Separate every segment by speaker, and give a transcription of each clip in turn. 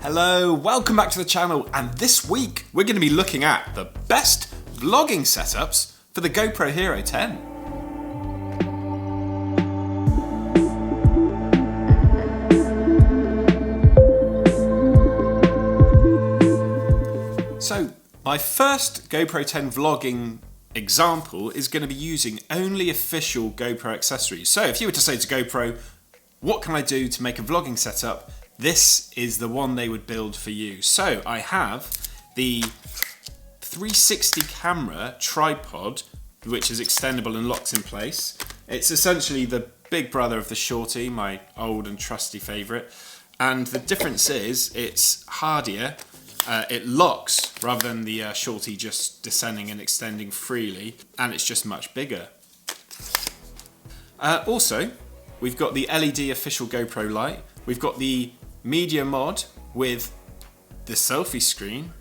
Speaker 1: Hello, welcome back to the channel, and this week we're going to be looking at the best vlogging setups for the GoPro Hero 10. So, my first GoPro 10 vlogging example is going to be using only official GoPro accessories. So if you were to say to GoPro, what can I do to make a vlogging setup? This is the one they would build for you. So I have the 360 camera tripod, which is extendable and locks in place. It's essentially the big brother of the Shorty, my old and trusty favourite. And the difference is it's hardier. It locks rather than the Shorty just descending and extending freely, and it's just much bigger. Also, we've got the LED official GoPro light. We've got the Media Mod with the selfie screen,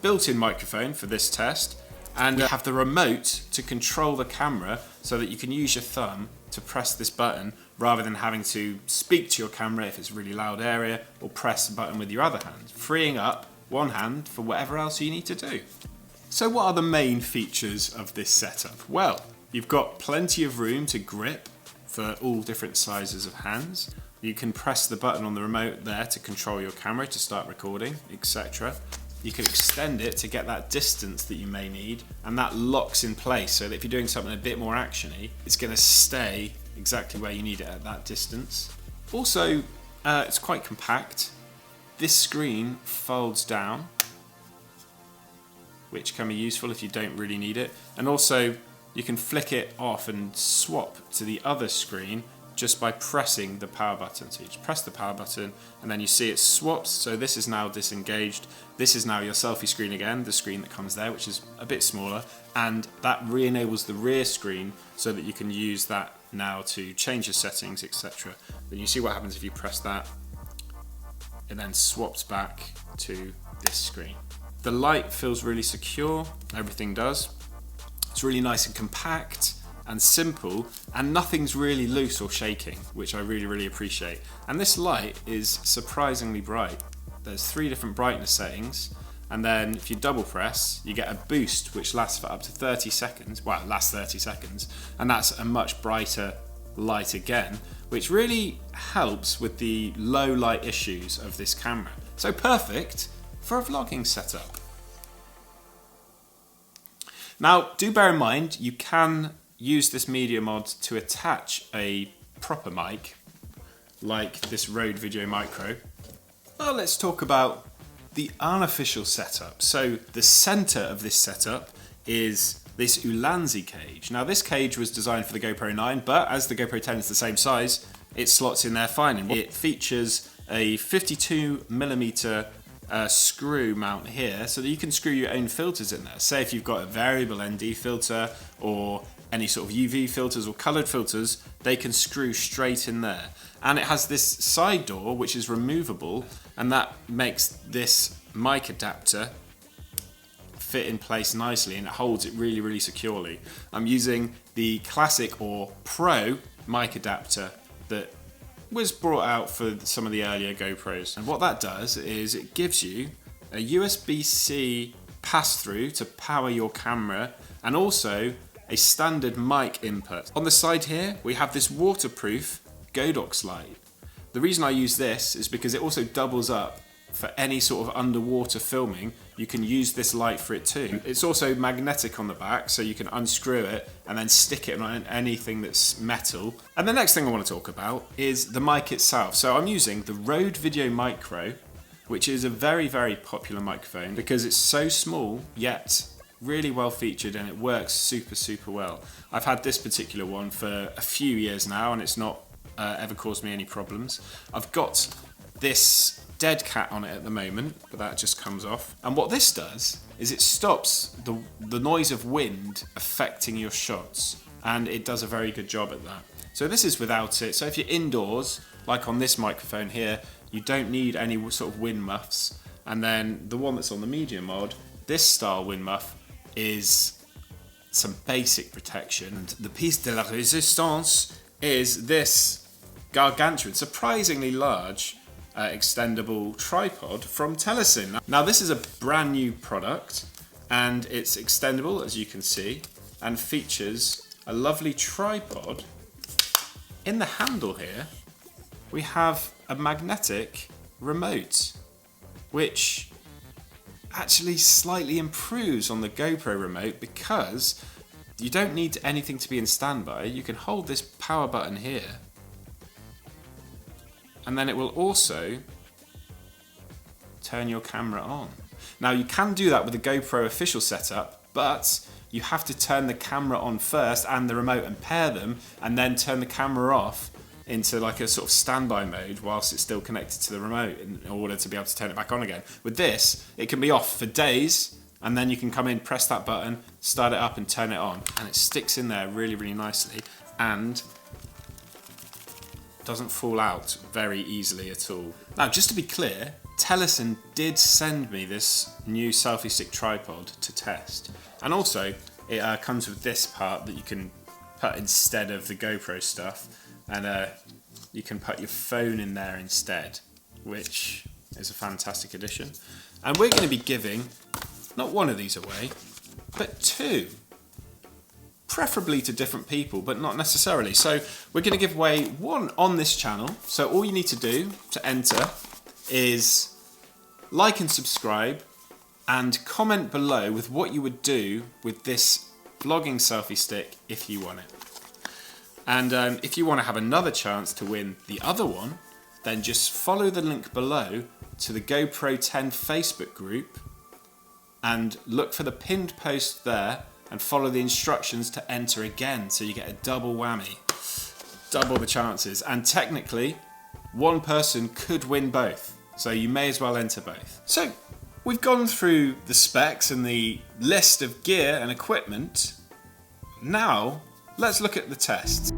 Speaker 1: built-in microphone for this test, and we have the remote to control the camera so that you can use your thumb to press this button rather than having to speak to your camera if it's a really loud area, or press the button with your other hand, freeing up one hand for whatever else you need to do. So what are the main features of this setup? Well, you've got plenty of room to grip for all different sizes of hands. You can press the button on the remote there to control your camera to start recording, etc. You can extend it to get that distance that you may need, and that locks in place so that if you're doing something a bit more actiony, it's going to stay exactly where you need it at that distance. Also, it's quite compact. This screen folds down, which can be useful if you don't really need it. And also, you can flick it off and swap to the other screen just by pressing the power button. So you just press the power button and then you see it swaps. So this is now disengaged. This is now your selfie screen again, the screen that comes there, which is a bit smaller. And that re-enables the rear screen so that you can use that now to change your settings, etc. Then you see what happens if you press that. It then swaps back to this screen. The light feels really secure, everything does. It's really nice and compact and simple, and nothing's really loose or shaking, which I really appreciate. And this light is surprisingly bright. There's 3 different brightness settings, and then if you double press, you get a boost which lasts for up to 30 seconds. Well, it lasts 30 seconds, and that's a much brighter light again, which really helps with the low light issues of this camera. So perfect for a vlogging setup. Now, do bear in mind, you can use this Media Mod to attach a proper mic, like this Rode Video Micro. Well, let's talk about the unofficial setup. So the center of this setup is this Ulanzi cage. Now, this cage was designed for the GoPro 9, but as the GoPro 10 is the same size, it slots in there fine. And it features a 52mm screw mount here, so that you can screw your own filters in there. Say if you've got a variable ND filter or any sort of UV filters or colored filters, they can screw straight in there. And it has this side door which is removable, and that makes this mic adapter fit in place nicely, and it holds it really securely. I'm using the classic or pro mic adapter that was brought out for some of the earlier GoPros. And what that does is it gives you a USB-C pass-through to power your camera, and also a standard mic input. On the side here, we have this waterproof Godox light. The reason I use this is because it also doubles up for any sort of underwater filming. You can use this light for it too. It's also magnetic on the back, so you can unscrew it and then stick it on anything that's metal. And the next thing I want to talk about is the mic itself. So I'm using the Rode Video Micro, which is a very popular microphone because it's so small yet really well featured, and it works super well. I've had this particular one for a few years now, and it's not ever caused me any problems. I've got this dead cat on it at the moment, but that just comes off. And what this does is it stops the noise of wind affecting your shots, and it does a very good job at that. So this is without it. So if you're indoors, like on this microphone here, you don't need any sort of wind muffs. And then the one that's on the Media Mod, this style wind muff, is some basic protection. And the piece de la résistance is this gargantuan, surprisingly large extendable tripod from Telesin. Now this is a brand new product and it's extendable, as you can see, and features a lovely tripod. In the handle here we have a magnetic remote, which actually slightly improves on the GoPro remote because you don't need anything to be in standby. You can hold this power button here and then it will also turn your camera on. Now you can do that with the GoPro official setup, but you have to turn the camera on first and the remote and pair them, and then turn the camera off into like a sort of standby mode whilst it's still connected to the remote in order to be able to turn it back on again. With this, it can be off for days and then you can come in, press that button, start it up and turn it on, and it sticks in there really, really nicely and doesn't fall out very easily at all. Now, just to be clear, Telesin did send me this new selfie stick tripod to test, and also it comes with this part that you can put instead of the GoPro stuff, and you can put your phone in there instead, which is a fantastic addition. And we're going to be giving not one of these away, but two. Preferably to different people, but not necessarily. So we're going to give away one on this channel. So all you need to do to enter is like and subscribe and comment below with what you would do with this vlogging selfie stick if you want it. And if you want to have another chance to win the other one, then just follow the link below to the GoPro 10 Facebook group and look for the pinned post there and follow the instructions to enter again, so you get a double whammy, double the chances. And technically, one person could win both, so you may as well enter both. So we've gone through the specs and the list of gear and equipment. Now let's look at the test.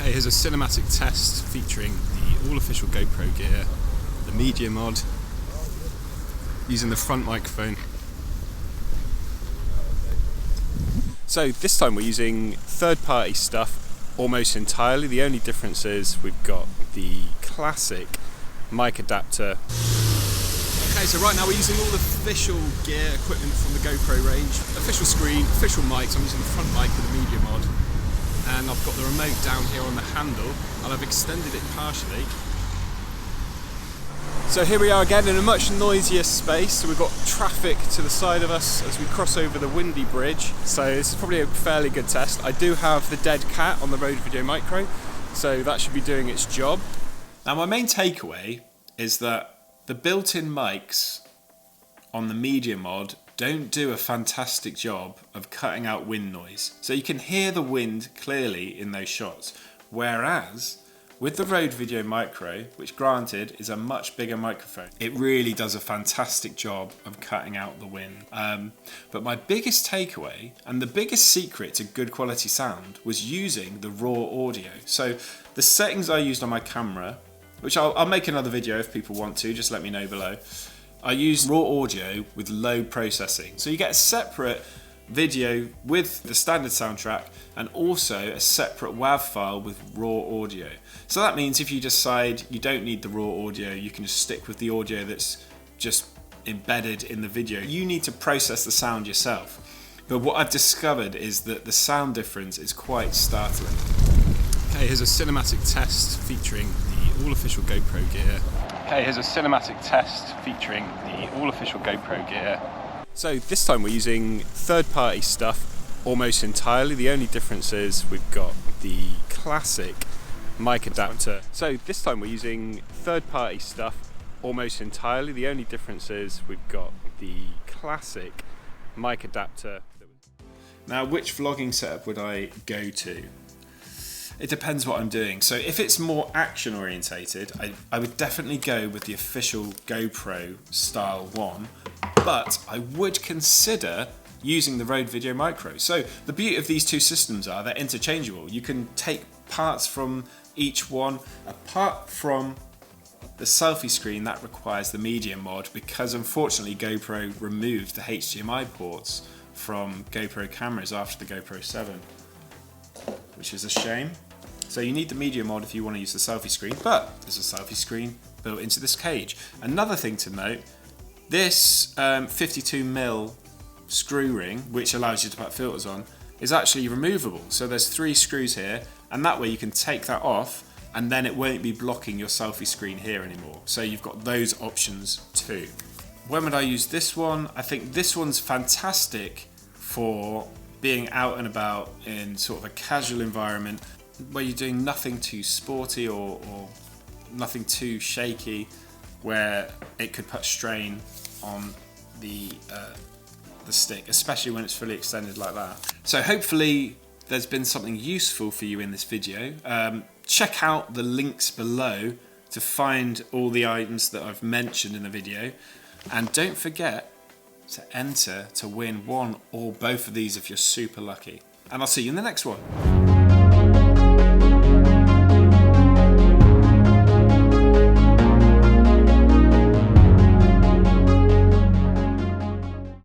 Speaker 1: Okay, here's a cinematic test featuring the all official GoPro gear, the Media Mod, using the front microphone. So this time we're using third-party stuff almost entirely. The only difference is we've got the classic mic adapter. Okay, so right now we're using all the official gear equipment from the GoPro range. Official screen, official mics. I'm using the front mic with the Media Mod. And I've got the remote down here on the handle, and I've extended it partially. So here we are again in a much noisier space. So we've got traffic to the side of us as we cross over the windy bridge. So this is probably a fairly good test. I do have the dead cat on the Rode Video Micro, so that should be doing its job. Now my main takeaway is that the built-in mics on the Media Mod don't do a fantastic job of cutting out wind noise. So you can hear the wind clearly in those shots, whereas with the Rode Video Micro, which granted is a much bigger microphone, it really does a fantastic job of cutting out the wind. But my biggest takeaway and the biggest secret to good quality sound was using the raw audio. So the settings I used on my camera, which I'll make another video if people want to, just let me know below. I used raw audio with low processing. So you get a separate video with the standard soundtrack and also a separate WAV file with raw audio. So that means if you decide you don't need the raw audio, you can just stick with the audio that's just embedded in the video. You need to process the sound yourself. But what I've discovered is that the sound difference is quite startling. Okay, here's a cinematic test featuring the all official GoPro gear. Okay, here's a cinematic test featuring the all official GoPro gear. So this time we're using third-party stuff almost entirely. The only difference is we've got the classic mic adapter. So this time we're using third-party stuff almost entirely. The only difference is we've got the classic mic adapter. Now, which vlogging setup would I go to? It depends what I'm doing. So if it's more action orientated, I would definitely go with the official GoPro style one, but I would consider using the Rode Video Micro. So the beauty of these two systems are they're interchangeable. You can take parts from each one, apart from the selfie screen that requires the Media Mod, because unfortunately GoPro removed the HDMI ports from GoPro cameras after the GoPro 7, which is a shame. So you need the media mod if you want to use the selfie screen, but there's a selfie screen built into this cage. Another thing to note, this 52mm screw ring, which allows you to put filters on, is actually removable. So there's 3 screws here, and that way you can take that off and then it won't be blocking your selfie screen here anymore. So you've got those options too. When would I use this one? I think this one's fantastic for being out and about in sort of a casual environment where you're doing nothing too sporty or nothing too shaky, where it could put strain on the stick, especially when it's fully extended like that. So hopefully there's been something useful for you in this video. Check out the links below to find all the items that I've mentioned in the video, and don't forget to enter to win one or both of these if you're super lucky. And I'll see you in the next one.